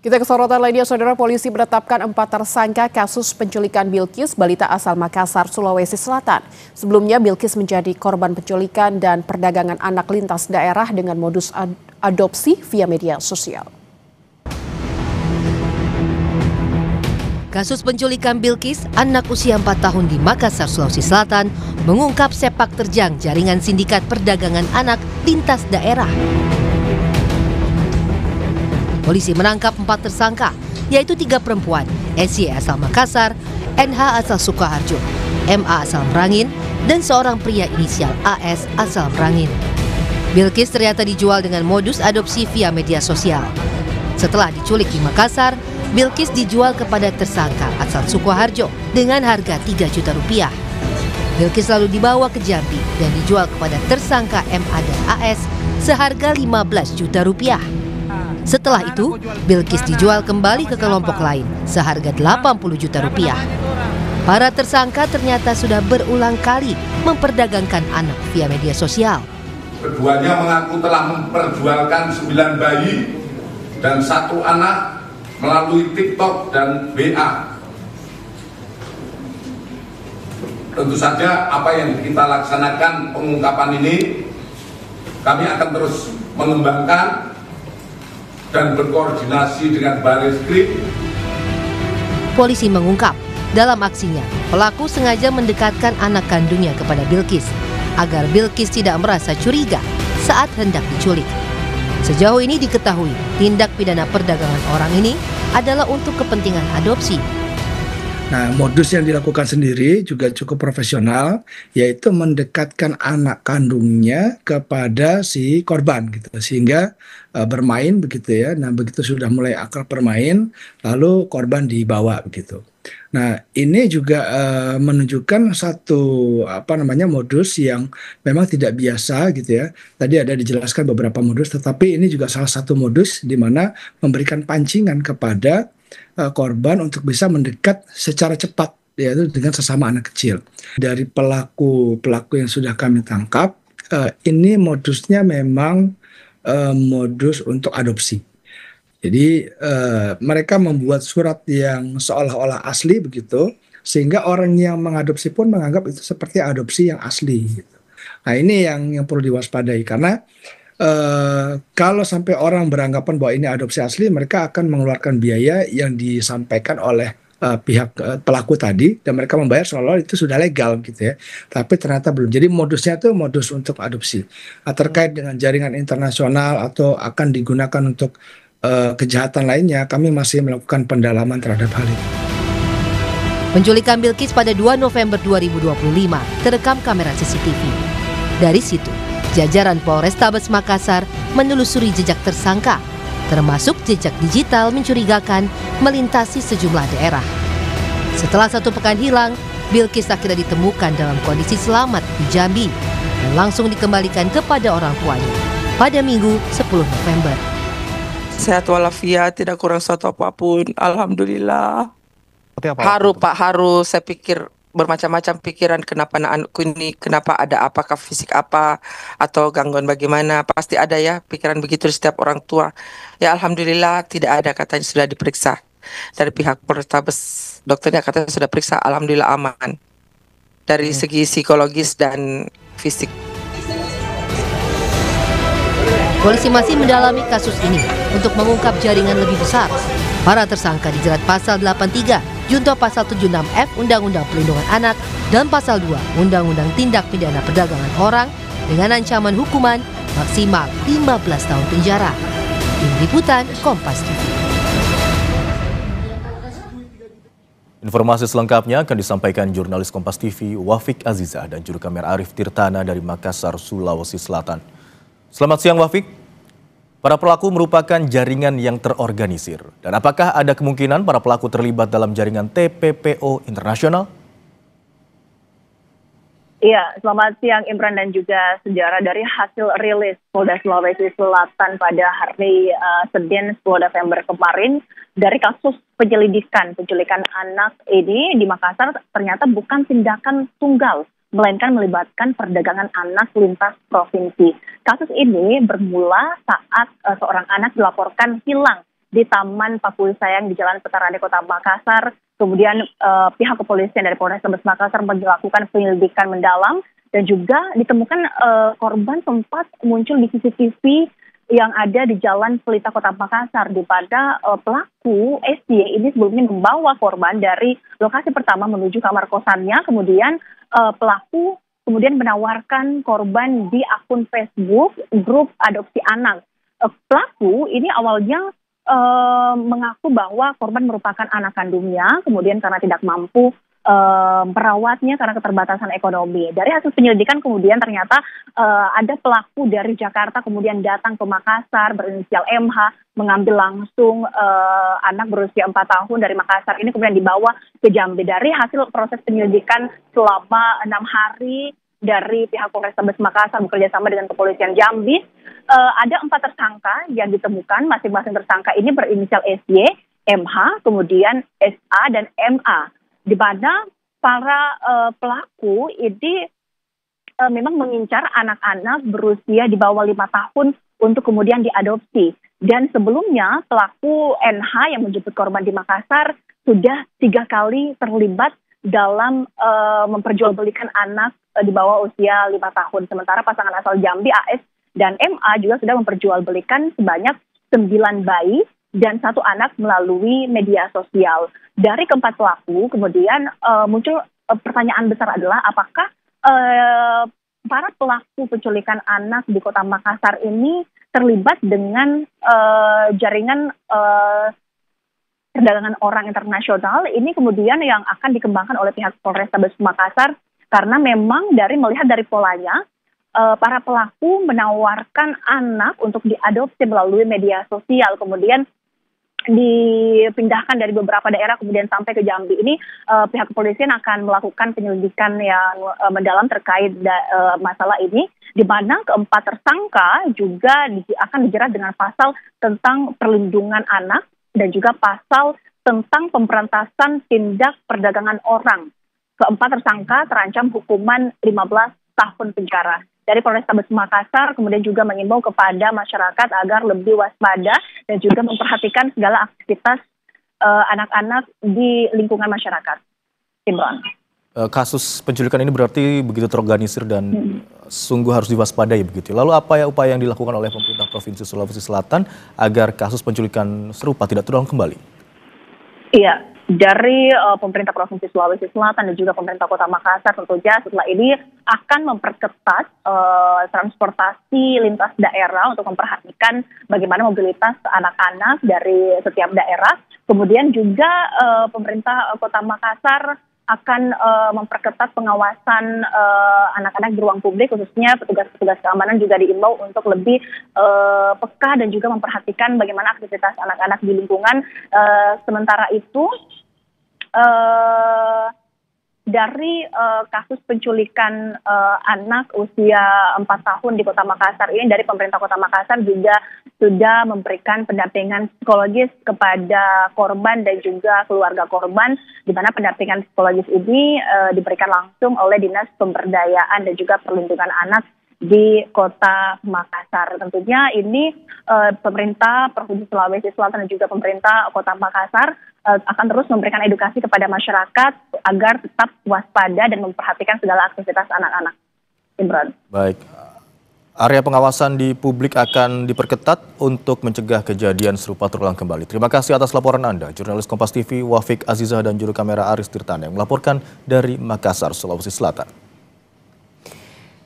Kita ke sorotan lainnya, saudara. Polisi menetapkan 4 tersangka kasus penculikan Bilqis, balita asal Makassar, Sulawesi Selatan. Sebelumnya Bilqis menjadi korban penculikan dan perdagangan anak lintas daerah dengan modus adopsi via media sosial. Kasus penculikan Bilqis, anak usia 4 tahun di Makassar, Sulawesi Selatan, mengungkap sepak terjang jaringan sindikat perdagangan anak lintas daerah. Polisi menangkap 4 tersangka, yaitu 3 perempuan, SY asal Makassar, NH asal Sukoharjo, MA asal Merangin, dan seorang pria inisial AS asal Merangin. Bilqis ternyata dijual dengan modus adopsi via media sosial. Setelah diculik di Makassar, Bilqis dijual kepada tersangka asal Sukoharjo dengan harga 3 juta rupiah. Bilqis lalu dibawa ke Jambi dan dijual kepada tersangka MA dan AS seharga 15 juta rupiah. Setelah itu, Bilqis dijual kembali ke kelompok lain seharga 80 juta rupiah. Para tersangka ternyata sudah berulang kali memperdagangkan anak via media sosial. Keduanya mengaku telah memperjualkan 9 bayi dan 1 anak melalui TikTok dan WA. Tentu saja apa yang kita laksanakan pengungkapan ini, kami akan terus mengembangkan dan berkoordinasi dengan Barreskrim. Polisi mengungkap, dalam aksinya, pelaku sengaja mendekatkan anak kandungnya kepada Bilqis, agar Bilqis tidak merasa curiga saat hendak diculik. Sejauh ini diketahui, tindak pidana perdagangan orang ini adalah untuk kepentingan adopsi. Nah, modus yang dilakukan sendiri juga cukup profesional, yaitu mendekatkan anak kandungnya kepada si korban, gitu, sehingga bermain begitu ya. Nah, begitu sudah mulai akrab bermain, lalu korban dibawa begitu. Nah, ini juga menunjukkan satu modus yang memang tidak biasa gitu ya. Tadi ada dijelaskan beberapa modus, tetapi ini juga salah satu modus di mana memberikan pancingan kepada korban untuk bisa mendekat secara cepat, yaitu dengan sesama anak kecil. Dari pelaku yang sudah kami tangkap, ini modusnya memang modus untuk adopsi. Jadi mereka membuat surat yang seolah-olah asli begitu, sehingga orang yang mengadopsi pun menganggap itu seperti adopsi yang asli. Gitu. Nah, ini yang perlu diwaspadai, karena kalau sampai orang beranggapan bahwa ini adopsi asli, mereka akan mengeluarkan biaya yang disampaikan oleh pihak pelaku tadi, dan mereka membayar seolah-olah itu sudah legal gitu ya. Tapi ternyata belum. Jadi modusnya itu modus untuk adopsi. Terkait dengan jaringan internasional atau akan digunakan untuk kejahatan lainnya, kami masih melakukan pendalaman terhadap hal itu. Penculikan Bilqis pada 2 November 2025 terekam kamera CCTV. Dari situ, jajaran Polrestabes Makassar menelusuri jejak tersangka, termasuk jejak digital mencurigakan melintasi sejumlah daerah. Setelah 1 pekan hilang, Bilqis akhirnya ditemukan dalam kondisi selamat di Jambi dan langsung dikembalikan kepada orang tuanya pada Minggu 10 November. Sehat walafiat, tidak kurang suatu apapun, alhamdulillah. Haru, saya pikir bermacam-macam pikiran, kenapa anakku ini, kenapa ada, apakah fisik apa atau gangguan bagaimana, pasti ada ya pikiran begitu di setiap orang tua. Ya alhamdulillah tidak ada, katanya sudah diperiksa dari pihak Polrestabes, dokternya katanya sudah periksa, alhamdulillah aman dari segi psikologis dan fisik. Polisi masih mendalami kasus ini untuk mengungkap jaringan lebih besar. Para tersangka dijerat pasal 83, junto pasal 76F Undang-Undang Perlindungan Anak dan pasal 2 Undang-Undang Tindak Pidana Perdagangan Orang dengan ancaman hukuman maksimal 15 tahun penjara. Tim Liputan Kompas TV. Informasi selengkapnya akan disampaikan jurnalis Kompas TV Wafik Azizah dan juru kamera Arif Tirtana dari Makassar, Sulawesi Selatan. Selamat siang Wafik. Para pelaku merupakan jaringan yang terorganisir. Dan apakah ada kemungkinan para pelaku terlibat dalam jaringan TPPO internasional? Iya, selamat siang Imran dan juga sejarah. Dari hasil rilis Polda Sulawesi Selatan pada hari Senin 10 November kemarin, dari kasus penculikan anak ini di Makassar ternyata bukan tindakan tunggal, melainkan melibatkan perdagangan anak lintas provinsi. Kasus ini bermula saat seorang anak dilaporkan hilang di Taman Pakul Sayang di Jalan Petarade Kota Makassar. Kemudian pihak kepolisian dari Polrestabes Makassar melakukan penyelidikan mendalam dan juga ditemukan korban sempat muncul di CCTV yang ada di Jalan Pelita Kota Makassar, di mana pelaku SY ini sebelumnya membawa korban dari lokasi pertama menuju kamar kosannya, kemudian pelaku kemudian menawarkan korban di akun Facebook grup adopsi anak. Pelaku ini awalnya mengaku bahwa korban merupakan anak kandungnya, kemudian karena tidak mampu merawatnya karena keterbatasan ekonomi. Dari hasil penyelidikan kemudian ternyata ada pelaku dari Jakarta kemudian datang ke Makassar berinisial MH, mengambil langsung anak berusia 4 tahun dari Makassar ini kemudian dibawa ke Jambi. Dari hasil proses penyelidikan selama 6 hari dari pihak Polrestabes Makassar bekerja sama dengan kepolisian Jambi, ada 4 tersangka yang ditemukan. Masing-masing tersangka ini berinisial SY, MH, kemudian SA dan MA. Di mana para pelaku ini memang mengincar anak-anak berusia di bawah 5 tahun untuk kemudian diadopsi. Dan sebelumnya pelaku NH yang menjemput korban di Makassar sudah 3 kali terlibat dalam memperjualbelikan anak di bawah usia 5 tahun. Sementara pasangan asal Jambi AS dan MA juga sudah memperjualbelikan sebanyak 9 bayi dan 1 anak melalui media sosial. Dari keempat pelaku kemudian muncul pertanyaan besar adalah apakah para pelaku penculikan anak di Kota Makassar ini terlibat dengan jaringan perdagangan orang internasional. Ini kemudian yang akan dikembangkan oleh pihak Polrestabes Makassar karena memang melihat dari polanya para pelaku menawarkan anak untuk diadopsi melalui media sosial, kemudian dipindahkan dari beberapa daerah kemudian sampai ke Jambi. Ini pihak kepolisian akan melakukan penyelidikan yang mendalam terkait masalah ini, di mana keempat tersangka juga akan dijerat dengan pasal tentang perlindungan anak dan juga pasal tentang pemberantasan tindak perdagangan orang. Keempat tersangka terancam hukuman 15 tahun penjara. Dari Polrestabes Makassar kemudian juga mengimbau kepada masyarakat agar lebih waspada dan juga memperhatikan segala aktivitas anak-anak di lingkungan masyarakat. Imran. Kasus penculikan ini berarti begitu terorganisir dan sungguh harus diwaspadai begitu. Lalu apa ya upaya yang dilakukan oleh pemerintah Provinsi Sulawesi Selatan agar kasus penculikan serupa tidak terulang kembali? Iya. Dari pemerintah Provinsi Sulawesi Selatan dan juga pemerintah Kota Makassar tentunya setelah ini akan memperketat transportasi lintas daerah untuk memperhatikan bagaimana mobilitas anak-anak dari setiap daerah. Kemudian juga pemerintah Kota Makassar akan memperketat pengawasan anak-anak di ruang publik, khususnya petugas-petugas keamanan juga diimbau untuk lebih peka dan juga memperhatikan bagaimana aktivitas anak-anak di lingkungan. Sementara itu, dari kasus penculikan anak usia 4 tahun di Kota Makassar ini, dari pemerintah Kota Makassar juga sudah memberikan pendampingan psikologis kepada korban dan juga keluarga korban, di mana pendampingan psikologis ini diberikan langsung oleh Dinas Pemberdayaan dan juga Perlindungan Anak di Kota Makassar. Tentunya ini pemerintah Provinsi Sulawesi Selatan dan juga pemerintah Kota Makassar akan terus memberikan edukasi kepada masyarakat agar tetap waspada dan memperhatikan segala aktivitas anak-anak. Imran. Baik. Area pengawasan di publik akan diperketat untuk mencegah kejadian serupa terulang kembali. Terima kasih atas laporan Anda, jurnalis Kompas TV Wafik Azizah dan juru kamera Aris Tirtana yang melaporkan dari Makassar, Sulawesi Selatan.